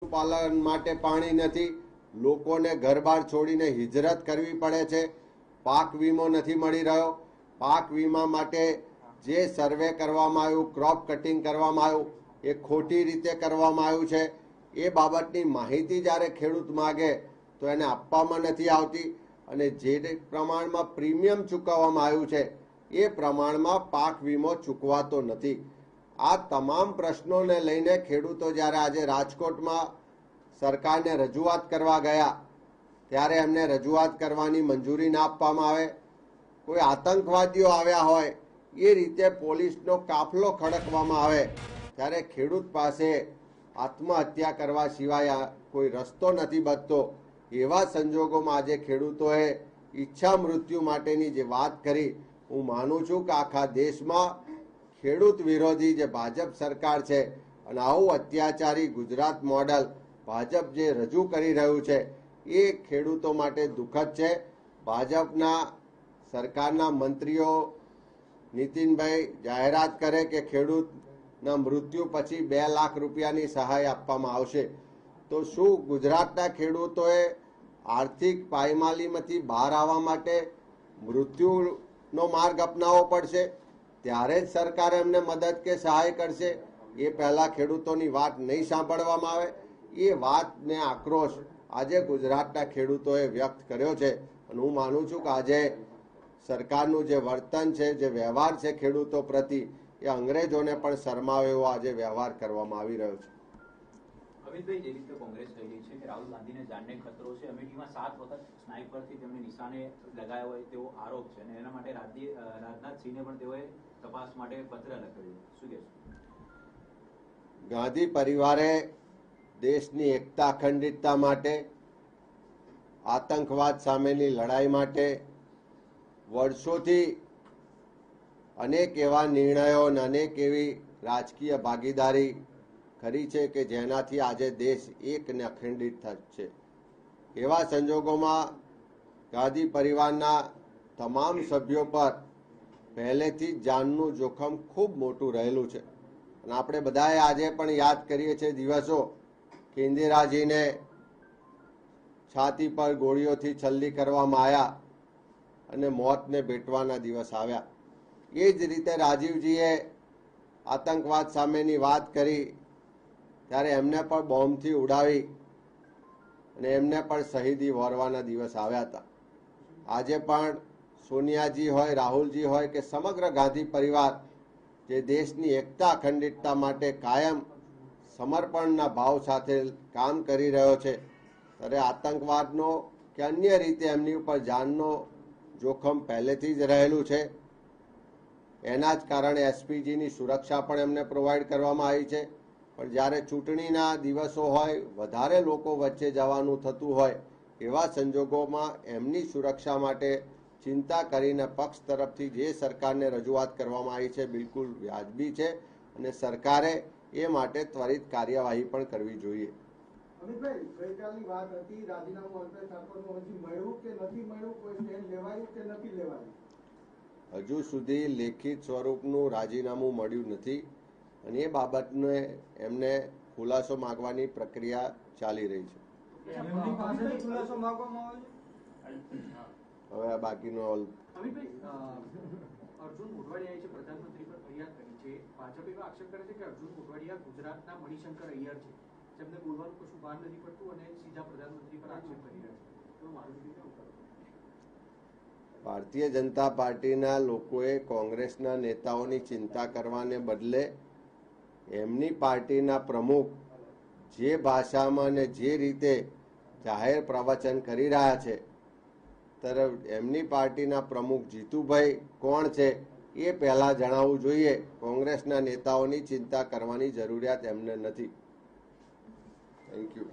પશુપાલન માટે પાણી નથી, લોકોને ઘરબાર છોડીને હિજરત કરવી પડે છે, પાક વીમો નથી મળી રહ્યો, પાક વીમા માટે જે સર્વે કરવામાં આવ્યું, ક્રોપ કટિંગ કરવામાં આવ્યું એ ખોટી રીતે કરવામાં આવ્યું છે. એ બાબતની માહિતી જ્યારે ખેડૂત માગે તો એને આપવામાં નથી આવતી અને જે પ્રમાણમાં પ્રીમિયમ ચૂકવવામાં આવ્યું છે એ પ્રમાણમાં પાક વીમો ચૂકવાતો નથી. આ તમામ પ્રશ્નોને લઈને ખેડૂતો જ્યારે આજે રાજકોટમાં સરકારને રજૂઆત કરવા ગયા ત્યારે એમને રજૂઆત કરવાની મંજૂરી ના આપવામાં આવે, કોઈ આતંકવાદીઓ આવ્યા હોય એ રીતે પોલીસનો કાફલો ખડકવામાં આવે ત્યારે ખેડૂત પાસે આત્મહત્યા કરવા સિવાય કોઈ રસ્તો નથી બચતો. એવા સંજોગોમાં આજે ખેડૂતોએ ઈચ્છા મૃત્યુ માટેની જે વાત કરી, હું માનું છું કે આખા દેશમાં ખેડૂત વિરોધી જે ભાજપ સરકાર છે અને આવું અત્યાચારી ગુજરાત મોડલ ભાજપ જે રજૂ કરી રહ્યું છે એ ખેડૂતો માટે દુઃખદ છે. ભાજપના સરકારના મંત્રીઓ નીતિનભાઈ જાહેરાત કરે કે ખેડૂતના મૃત્યુ પછી 2 લાખ રૂપિયાની સહાય આપવામાં આવશે, તો શું ગુજરાતના ખેડૂતોએ આર્થિક પાયમાલીમાંથી બહાર આવવા માટે મૃત્યુનો માર્ગ અપનાવવો પડશે? ત્યારે જ સરકાર એમને મદદ કે સહાય કરશે? એ પહેલા ખેડૂતોની વાત નહીં સાંભળવામાં આવે? એ વાતને આક્રોશ આજે ગુજરાતના ખેડૂતોએ વ્યક્ત કર્યો છે અને હું માનું છું કે આજે સરકારનું જે વર્તન છે, જે વ્યવહાર છે ખેડૂતો પ્રતિ, એ અંગ્રેજોને પણ શરમાવે એવો આજે વ્યવહાર કરવામાં આવી રહ્યો છે. અમિતભાઈ, જે રીતે કોંગ્રેસ કહી રહી છે કે રાહુલ ગાંધીને જાનને ખતરો છે, અમેઠીમાં 7 વખત સ્નાઇપરથી તેમને નિશાને લગાવ્યો હોય તેવો આરોપ છે અને એના માટે રાજનાથસિંહને પણ તેઓએ તપાસ માટે પત્ર લખ્યો, શું કહેશો? ગાંધી પરિવારે દેશની એકતા અખંડિતતા માટે, આતંકવાદ સામેની લડાઈ માટે વર્ષોથી અનેક એવા નિર્ણયો અને અનેક એવી રાજકીય ભાગીદારી કરી છે કે જેનાથી આજે દેશ એક ને અખંડિત છે. એવા સંજોગોમાં ગાંધી પરિવારના તમામ સભ્યો પર પહેલેથી જ જાનનું જોખમ ખૂબ મોટું રહેલું છે અને આપણે બધાએ આજે પણ યાદ કરીએ છીએ દિવસો કે ઇન્દિરાજીને છાતી પર ગોળીઓથી છલ્લી કરવામાં આવ્યા અને મોતને ભેટવાના દિવસ આવ્યા. એ જ રીતે રાજીવજીએ આતંકવાદ સામેની વાત કરી ત્યારે એમને પણ બોમ્બથી ઉડાવી અને એમને પણ શહીદી વરવાના દિવસ આવ્યા હતા. આજે પણ સોનિયાજી હોય, રાહુલજી હોય કે સમગ્ર ગાંધી પરિવાર જે દેશની એકતા અખંડિતતા માટે કાયમ સમર્પણના ભાવ સાથે કામ કરી રહ્યો છે, ત્યારે આતંકવાદનો કે અન્ય રીતે એમની ઉપર જાનનો જોખમ પહેલેથી જ રહેલું છે. એના જ કારણે એસપીજીની સુરક્ષા પણ એમને પ્રોવાઈડ કરવામાં આવી છે. પણ જ્યારે ચૂંટણીના દિવસો હોય, વધારે લોકો વચ્ચે જવાનું થતું હોય, એવા સંજોગોમાં એમની સુરક્ષા માટે ચિંતા કરીને પક્ષ તરફથી જે સરકારને રજૂઆત કરવામાં આવી છે બિલકુલ વ્યાજબી છે અને સરકારે એ માટે ત્વરિત કાર્યવાહી પણ કરવી જોઈએ. અમિતભાઈ, ગઈકાલની વાત હતી રાજીનામું અલ્પેશ ઠાકોરનું, હજી મળ્યું કે નથી મળ્યું? કોઈ સ્ટેન્ડ લેવાયું કે નથી લેવાયું? હજુ સુધી લેખિત સ્વરૂપનું રાજીનામું મળ્યું નથી અને એ બાબતને એમને ખુલાસો માંગવાની પ્રક્રિયા ચાલી રહી છે. હવે બાકીનો અર્જુન મોઢવાડિયાએ પ્રધાનમંત્રી પર ફરિયાદ કરી છે. ભાજપ એવો આક્ષેપ કરે છે કે અર્જુન મોઢવાડિયા ગુજરાતના મણિશંકર અય્યર છે, જેમને બોલવાનું કશું ભાન નથી પડતું અને સીધા પ્રધાનમંત્રી પર આક્ષેપ કરી રહ્યા છે. તો મારું કેવું કરો? ભારતીય જનતા પાર્ટીના લોકોએ કોંગ્રેસના નેતાઓની ચિંતા કરવાને બદલે એમની પાર્ટીના પ્રમુખ જે ભાષામાં અને જે રીતે જાહેર પ્રવચન કરી રહ્યા છે, ત્યારે એમની પાર્ટીના પ્રમુખ જીતુભાઈ કોણ છે એ પહેલા જણાવવું જોઈએ. કોંગ્રેસના નેતાઓની ચિંતા કરવાની જરૂરિયાત એમને નથી. Thank you.